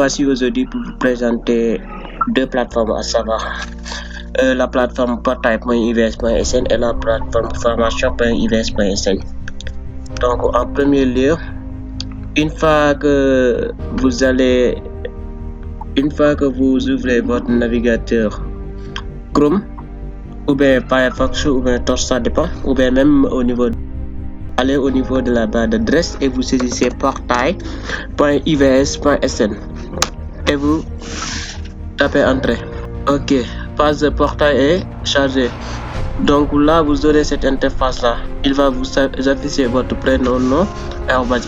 voici aujourd'hui pour vous présenter deux plateformes, à savoir la plateforme portail.ivs.sn et la plateforme formation.ivs.sn. Donc en premier lieu, une fois que vous ouvrez votre navigateur Chrome ou bien Firefox ou bien Tor, ça dépend, ou bien même allez au niveau de la barre d'adresse et vous saisissez portail.ivs.sn et vous tapez entrée. Ok, page de portail est chargée. Donc là vous aurez cette interface là. Il va vous afficher votre prénom, nom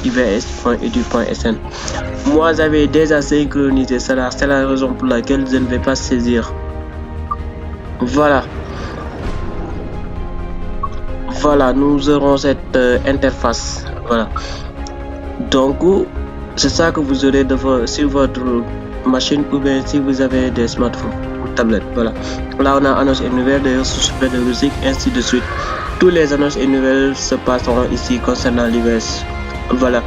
ivs.edu.sn. Moi j'avais déjà synchronisé cela, c'est la raison pour laquelle je ne vais pas saisir. Voilà, nous aurons cette interface. Voilà. Donc, c'est ça que vous aurez sur votre machine ou bien si vous avez des smartphones ou tablettes. Voilà. Là, on a annonce et nouvelles, des ressources pédagogiques, ainsi de suite. Tous les annonces et nouvelles se passeront ici concernant l'IVS. Voilà.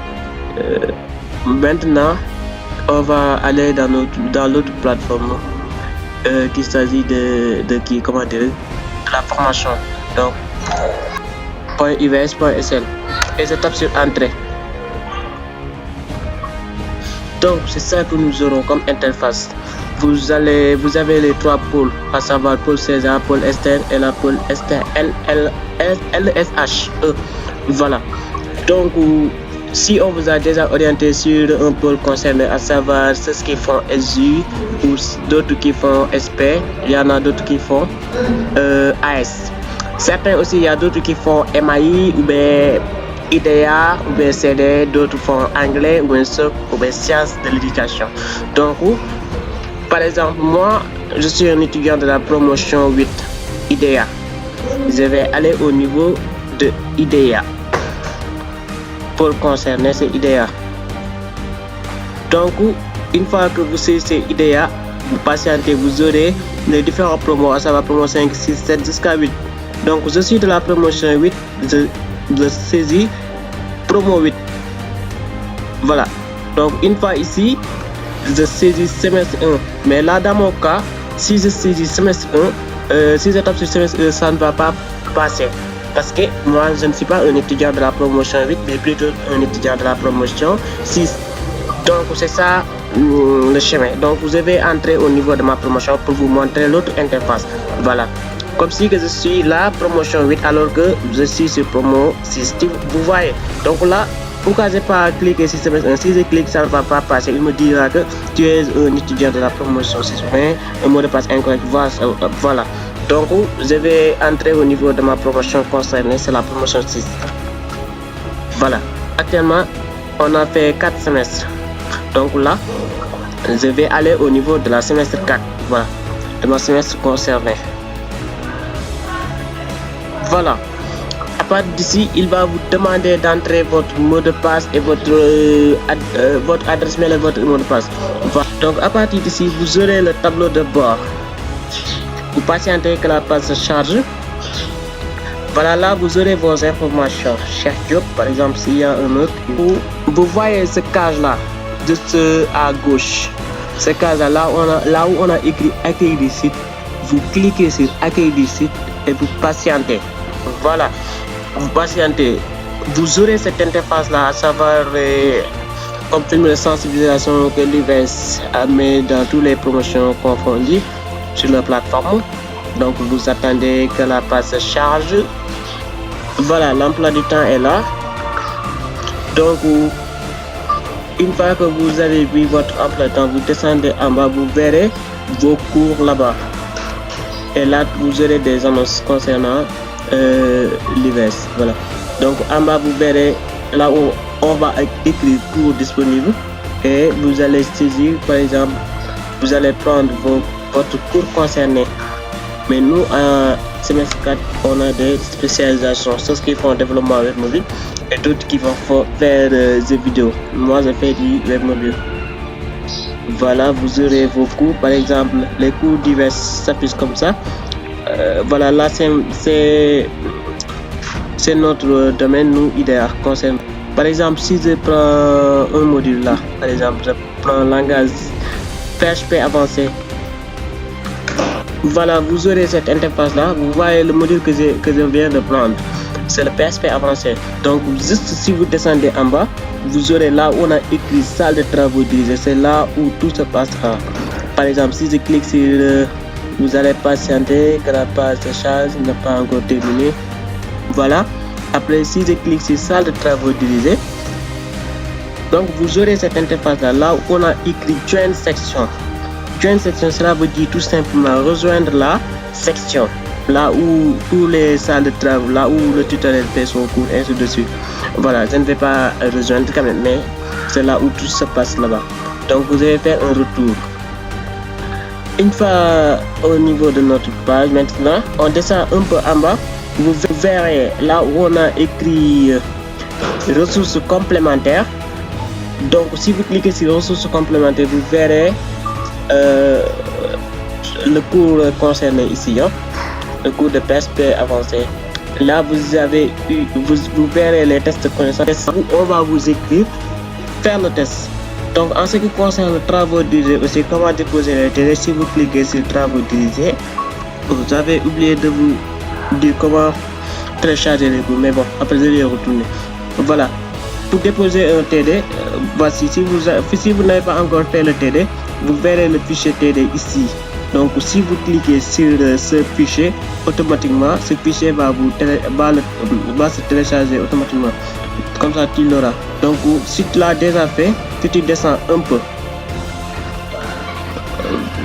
Maintenant, on va aller dans l'autre plateforme qu'il s'agit de la formation. Donc, .ivs.sn et je tape sur entrée. Donc c'est ça que nous aurons comme interface. Vous avez les trois pôles, à savoir pôle César, pôle externe et la pôle externe LSHE. Voilà. Donc si on vous a déjà orienté sur un pôle concerné, à savoir ceux qui font SU ou d'autres qui font SP, il y en a d'autres qui font AS. Certains aussi, il y a d'autres qui font MAI ou bien IDEA ou bien CD, d'autres font anglais ou bien SOC ou bien sciences de l'éducation. Donc, par exemple, moi, je suis un étudiant de la promotion 8 IDEA. Je vais aller au niveau de IDEA. Pour concerner c'est IDEA. Donc, une fois que vous saisissez IDEA, vous patientez, vous aurez les différents promos, à savoir promo 5, 6, 7 jusqu'à 8. Donc je suis de la promotion 8, je saisis promo 8. Voilà. Donc une fois ici, je saisis semestre 1. Mais là dans mon cas, si je saisis semestre 1, si je tape sur semestre 1, ça ne va pas passer. Parce que moi je ne suis pas un étudiant de la promotion 8, mais plutôt un étudiant de la promotion 6. Donc c'est ça le chemin. Donc vous devez entrer au niveau de ma promotion pour vous montrer l'autre interface. Voilà. Comme si que je suis la promotion 8 alors que je suis sur promo 6. Vous voyez. Donc là, pourquoi j'ai pas cliqué sur semestre 1? Si je clique, ça ne va pas passer. Il me dira que tu es un étudiant de la promotion 6. Un mot de passe incorrect. Voilà. Donc je vais entrer au niveau de ma promotion concernée, c'est la promotion 6. Voilà. Actuellement, on a fait 4 semestres. Donc là, je vais aller au niveau de la semestre 4. Voilà. De mon semestre concerné. Voilà. À partir d'ici, il va vous demander d'entrer votre mot de passe et votre adresse mail et votre mot de passe. Voilà. Donc à partir d'ici, vous aurez le tableau de bord. Vous patientez que la page se charge. Voilà, là vous aurez vos informations. Cheikh Diop, par exemple, s'il y a un autre. Vous voyez ce case là, juste à gauche. Ce case là, où on a écrit accueil du site. Vous cliquez sur accueil du site et vous patientez. Voilà, vous patientez. Vous aurez cette interface là, à savoir comme film de sensibilisation que l'IVS a mis dans toutes les promotions confondues sur la plateforme. Donc vous attendez que la page se charge. Voilà, l'emploi du temps est là. Donc une fois que vous avez vu votre emploi du temps, vous descendez en bas, vous verrez vos cours là-bas. Et là vous aurez des annonces concernant l'IVS. Voilà. Donc en bas vous verrez là où on va écrire cours disponibles et vous allez saisir, par exemple, vous allez prendre votre cours concerné. Mais nous en semestre 4, on a des spécialisations, ceux qui font développement web mobile et d'autres qui vont faire des vidéos. Moi je fais du web mobile. Voilà, vous aurez vos cours, par exemple les cours divers s'affichent comme ça. Voilà, là c'est notre domaine, nous IDEA concerne. Par exemple, si je prends un module là, par exemple, je prends langage PHP avancé. Voilà, vous aurez cette interface là. Vous voyez le module que je viens de prendre, c'est le PHP avancé. Donc juste si vous descendez en bas, vous aurez là où on a écrit salle de travaux dirigée. C'est là où tout se passera. Par exemple, si je clique sur vous allez patienter que la page se charge, n'est pas encore terminée. Voilà. Après, si je clique sur salle de travaux dirigée, donc vous aurez cette interface là où on a écrit join section. Join section, cela veut dire tout simplement rejoindre la section, là où tous les salles de travaux, là où le tutoriel fait son cours, et ainsi de suite. Voilà, je ne vais pas rejoindre quand même, mais c'est là où tout se passe là-bas. Donc vous allez faire un retour. Une fois au niveau de notre page, maintenant, on descend un peu en bas. Vous verrez là où on a écrit ressources complémentaires. Donc si vous cliquez sur ressources complémentaires, vous verrez le cours concerné ici, hein, le cours de PHP avancé. Là vous avez eu, vous verrez les tests de connaissance. On va vous écrire faire le test. Donc en ce qui concerne le travaux dirigés aussi, comment déposer les TD, si vous cliquez sur travaux dirigés, vous avez oublié de vous dire comment télécharger les cours, mais bon, après je vais retourner. Voilà, pour déposer un TD, voici, si vous n'avez pas encore fait le TD, vous verrez le fichier TD ici. Donc si vous cliquez sur ce fichier, automatiquement ce fichier va se télécharger automatiquement. Comme ça tu l'auras. Donc si tu l'as déjà fait, si tu descends un peu,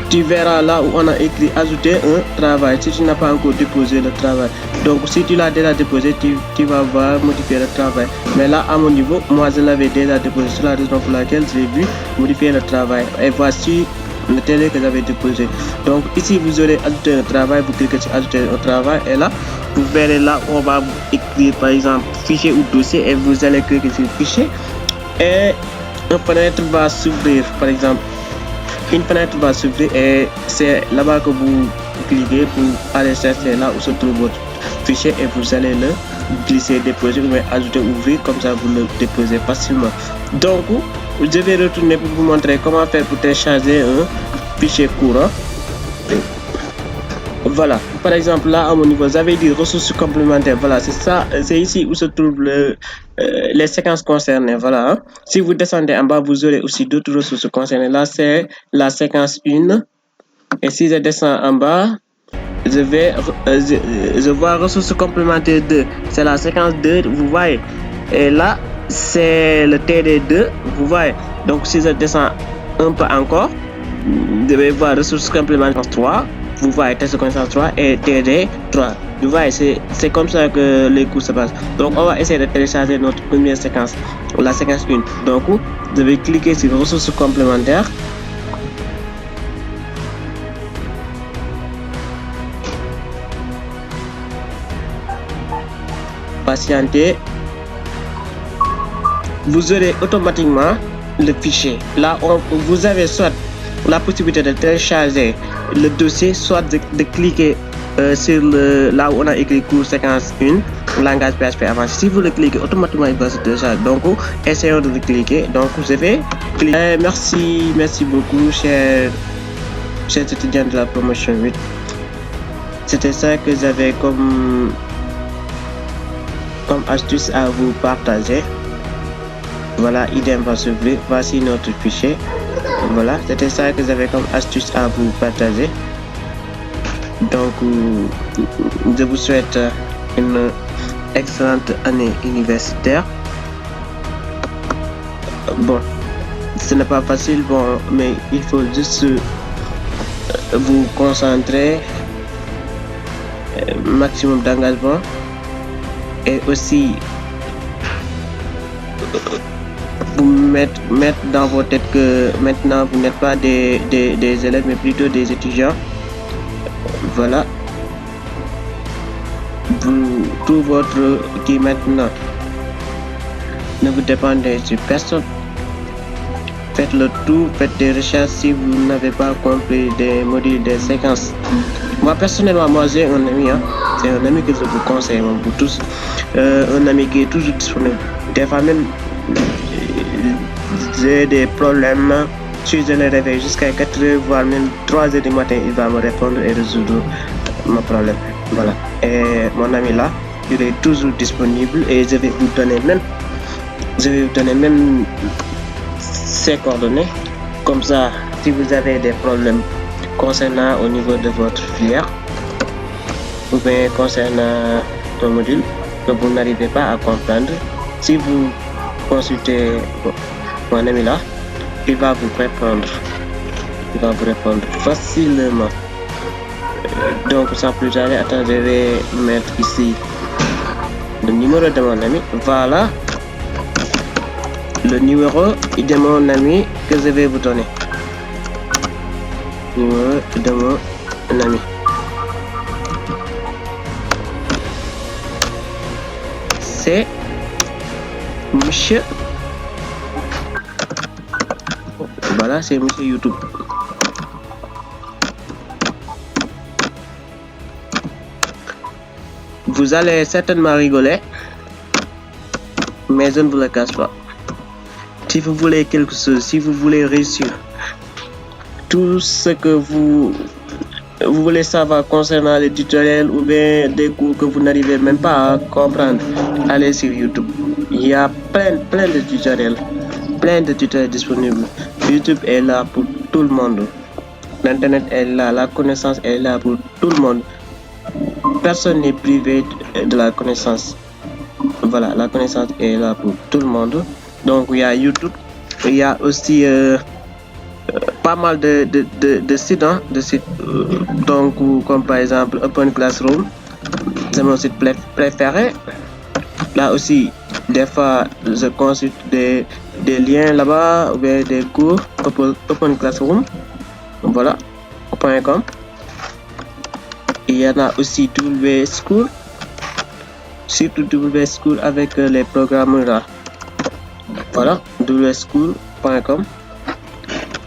tu verras là où on a écrit ajouter un travail si tu n'as pas encore déposé le travail. Donc si tu l'as déjà déposé, tu vas voir modifier le travail. Mais là à mon niveau, moi je l'avais déjà déposé, c'est la raison pour laquelle j'ai vu modifier le travail. Et voici le TD que j'avais déposé. Donc ici vous aurez ajouté un travail, vous cliquez sur ajouter un travail et là vous verrez là où on va écrire par exemple fichier ou dossier et vous allez cliquer sur fichier et une fenêtre va s'ouvrir. Par exemple, une fenêtre va s'ouvrir et c'est là-bas que vous cliquez pour aller chercher là où se trouve votre fichier et vous allez le glisser, déposer ou ajouter, ouvrir, comme ça vous le déposez facilement. Donc je vais retourner pour vous montrer comment faire pour télécharger un fichier courant. Voilà, par exemple là à mon niveau j'avais dit ressources complémentaires. Voilà, c'est ça, c'est ici où se trouvent les séquences concernées. Voilà, hein. Si vous descendez en bas, vous aurez aussi d'autres ressources concernées. Là c'est la séquence 1 et si je descends en bas, je vois ressources complémentaires 2, c'est la séquence 2, vous voyez, et là c'est le TD2, vous voyez. Donc si je descends un peu encore, je vais voir ressources complémentaires 3, vous voyez, test de connaissance 3 et TD 3. Vous voyez, c'est comme ça que les cours se passent. Donc on va essayer de télécharger notre première séquence, la séquence 1. Donc je vais cliquer sur ressources complémentaires. Patienter. Vous aurez automatiquement le fichier. Là vous avez soit la possibilité de télécharger le dossier, soit de cliquer sur là où on a écrit cours séquence 1 langage PHP avancé. Si vous le cliquez, automatiquement il va se télécharger. Donc essayons de le cliquer. Donc je vais cliquer. Merci beaucoup chers étudiants de la promotion 8. C'était ça que j'avais comme astuce à vous partager. Voilà, idem va s'ouvrir. Voici notre fichier. Voilà, c'était ça que j'avais comme astuce à vous partager. Donc je vous souhaite une excellente année universitaire. Bon, ce n'est pas facile, bon, mais il faut juste vous concentrer, maximum d'engagement, et aussi vous mettre dans vos têtes que maintenant vous n'êtes pas des élèves mais plutôt des étudiants. Voilà, tout votre qui maintenant ne vous dépendez sur personne. Faites le tout, faites des recherches si vous n'avez pas compris des modules, des séquences. Moi personnellement, j'ai un ami, hein, c'est un ami que je vous conseille pour tous, un ami qui est toujours disponible. Des fois même j'ai des problèmes Si je le réveille jusqu'à 4 heures, voire même 3 heures du matin, il va me répondre et résoudre mon problème. Voilà. Et mon ami là, il est toujours disponible et je vais vous donner même ses coordonnées. Comme ça, si vous avez des problèmes concernant au niveau de votre filière ou bien concernant un module que vous n'arrivez pas à comprendre, si vous consultez mon ami là, il va vous répondre facilement. Donc sans plus tarder, attends, je vais mettre ici le numéro de mon ami. Voilà le numéro de mon ami que je vais vous donner. Numéro de mon ami. C'est monsieur. Voilà, c'est monsieur YouTube. Vous allez certainement rigoler, mais je ne vous le cache pas. Si vous voulez quelque chose, si vous voulez réussir, tout ce que vous voulez savoir concernant les tutoriels ou bien des cours que vous n'arrivez même pas à comprendre, allez sur YouTube. Il y a plein de tutoriels disponibles. YouTube est là pour tout le monde. L'internet est là, la connaissance est là pour tout le monde. Personne n'est privé de la connaissance. Voilà, la connaissance est là pour tout le monde. Donc il y a YouTube, il y a aussi pas mal de sites, donc comme par exemple Open Classroom, c'est mon site préféré. Là aussi, des fois, je consulte des liens là-bas ou bien des cours Open Classroom. Voilà, .com. Il y en a aussi WSchool, surtout WSchool avec les programmes là. Voilà, WSchool.com.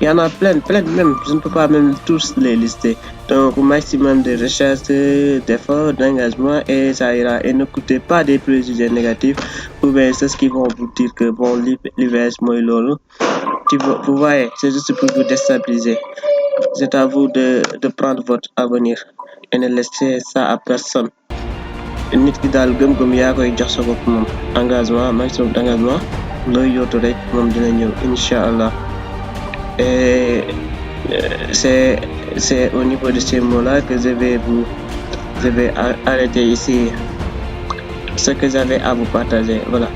Il y en a plein, même, je ne peux pas même tous les lister. Donc, au maximum de recherche, d'efforts, d'engagement, et ça ira. Et n'écoutez pas des préjugés négatifs, ou bien ceux qui vont vous dire que bon, l'IVS, moi, lolo. Vous voyez, c'est juste pour vous déstabiliser. C'est à vous de prendre votre avenir et ne laissez ça à personne. Nit ki daal gëm-gëm yaa koy jox sa bopp moom. Engagement, maximum d'engagement, looy yootu rek moom dina ñëw, Inch'Allah. Et c'est au niveau de ces mots-là que je vais arrêter ici ce que j'avais à vous partager. Voilà.